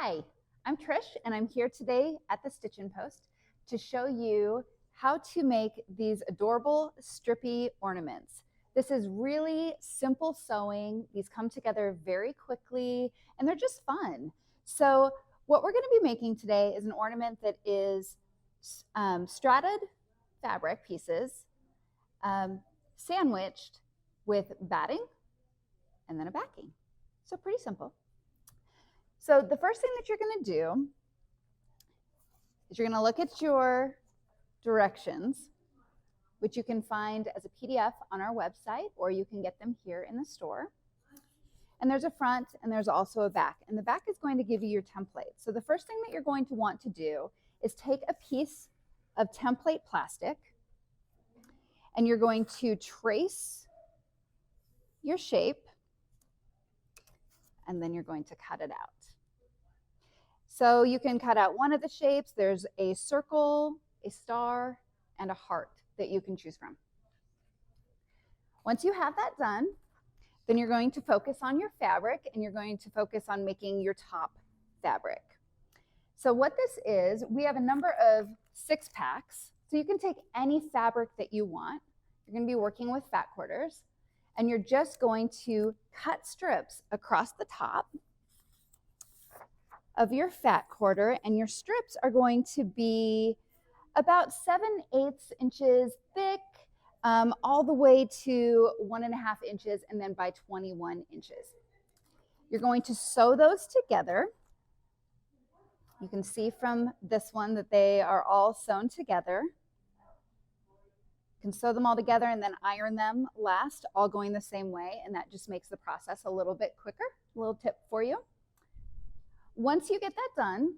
Hi, I'm Trish and I'm here today at the Stitchin Post to show you how to make these adorable Strippy ornaments. This is really simple sewing. These come together very quickly and they're just fun. So what we're going to be making today is an ornament that is stradded fabric pieces sandwiched with batting and then a backing. So pretty simple. So the first thing that you're going to do is you're going to look at your directions, which you can find as a PDF on our website, or you can get them here in the store. And there's a front and there's also a back. And the back is going to give you your template. So the first thing that you're going to want to do is take a piece of template plastic and you're going to trace your shape and then you're going to cut it out. So you can cut out one of the shapes. There's a circle, a star, and a heart that you can choose from. Once you have that done, then you're going to focus on your fabric and you're going to focus on making your top fabric. So what this is, we have a number of 6-packs. So you can take any fabric that you want. You're going to be working with fat quarters and you're just going to cut strips across the top of your fat quarter, and your strips are going to be about 7/8 inches thick, all the way to 1.5 inches and then by 21 inches. You're going to sew those together. You can see from this one that they are all sewn together. You can sew them all together and then iron them last, all going the same way, and that just makes the process a little bit quicker. A little tip for you. Once you get that done,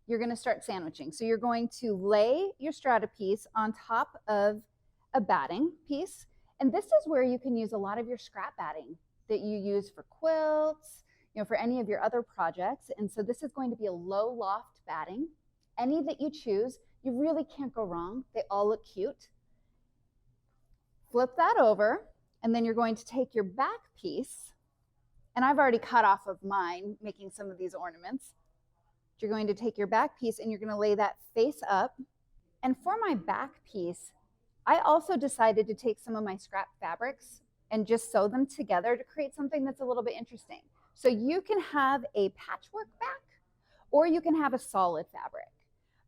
you're going to start sandwiching. So you're going to lay your strata piece on top of a batting piece. And this is where you can use a lot of your scrap batting that you use for quilts, for any of your other projects. And so this is going to be a low loft batting. Any that you choose, you really can't go wrong. They all look cute. Flip that over, and then you're going to take your back piece. And I've already cut off of mine, making some of these ornaments. You're going to take your back piece and you're going to lay that face up. And for my back piece, I also decided to take some of my scrap fabrics and just sew them together to create something that's a little bit interesting. So you can have a patchwork back or you can have a solid fabric.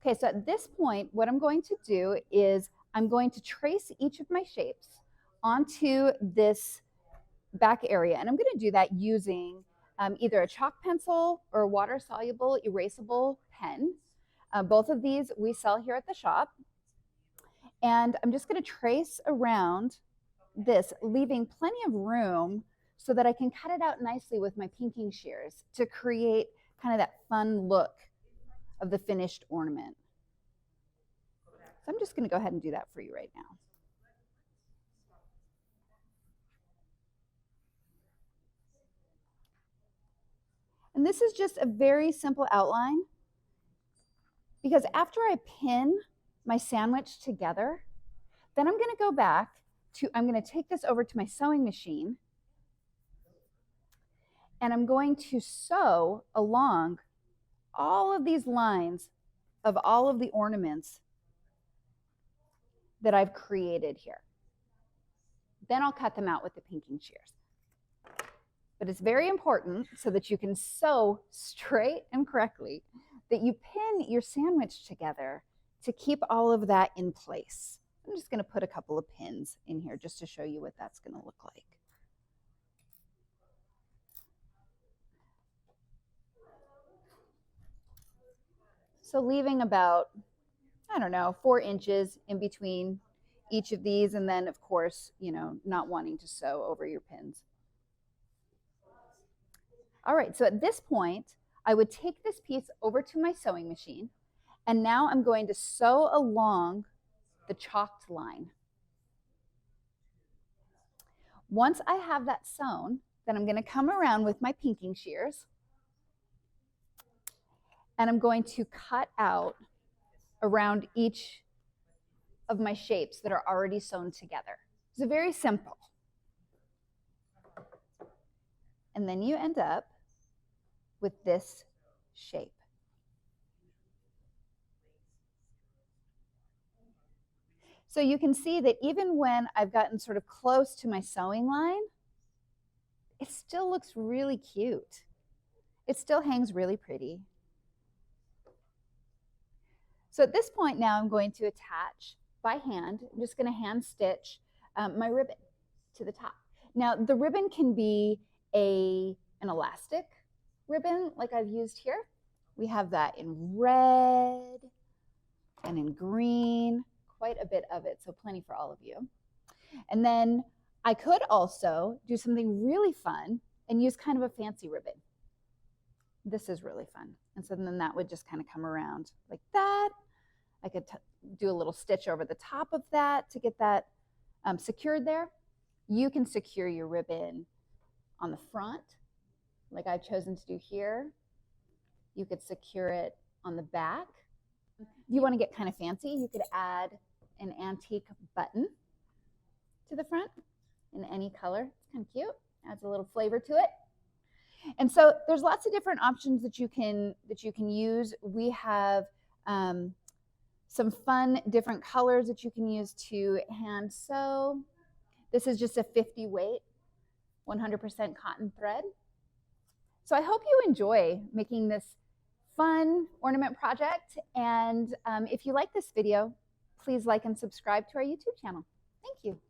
Okay, so at this point, what I'm going to do is I'm going to trace each of my shapes onto this back area. And I'm going to do that using either a chalk pencil or a water-soluble erasable pen. Both of these we sell here at the shop. And I'm just going to trace around this, leaving plenty of room so that I can cut it out nicely with my pinking shears to create kind of that fun look of the finished ornament. So I'm just going to go ahead and do that for you right now. And this is just a very simple outline because after I pin my sandwich together, then I'm going to go back to, I'm going to take this over to my sewing machine and I'm going to sew along all of these lines of all of the ornaments that I've created here. Then I'll cut them out with the pinking shears. But it's very important so that you can sew straight and correctly that you pin your sandwich together to keep all of that in place. I'm just going to put a couple of pins in here just to show you what that's going to look like. So leaving about, 4 inches in between each of these, and then of course, not wanting to sew over your pins. All right, so at this point, I would take this piece over to my sewing machine, and now I'm going to sew along the chalked line. Once I have that sewn, then I'm going to come around with my pinking shears, and I'm going to cut out around each of my shapes that are already sewn together. It's very simple. And then you end up with this shape. So you can see that even when I've gotten sort of close to my sewing line, it still looks really cute. It still hangs really pretty. So at this point now I'm going to attach by hand. I'm just going to hand stitch my ribbon to the top. Now the ribbon can be an elastic ribbon like I've used here. We have that in red and in green, quite a bit of it, so plenty for all of you. And then I could also do something really fun and use kind of a fancy ribbon. This is really fun. And so then that would just kind of come around like that. I could do a little stitch over the top of that to get that secured there. You can secure your ribbon on the front, like I've chosen to do here. You could secure it on the back. If you want to get kind of fancy, you could add an antique button to the front in any color. It's kind of cute. Adds a little flavor to it. And so there's lots of different options that you can use. We have some fun different colors that you can use to hand sew. This is just a 50 weight, 100% cotton thread. So I hope you enjoy making this fun ornament project. And if you like this video, please like and subscribe to our YouTube channel. Thank you.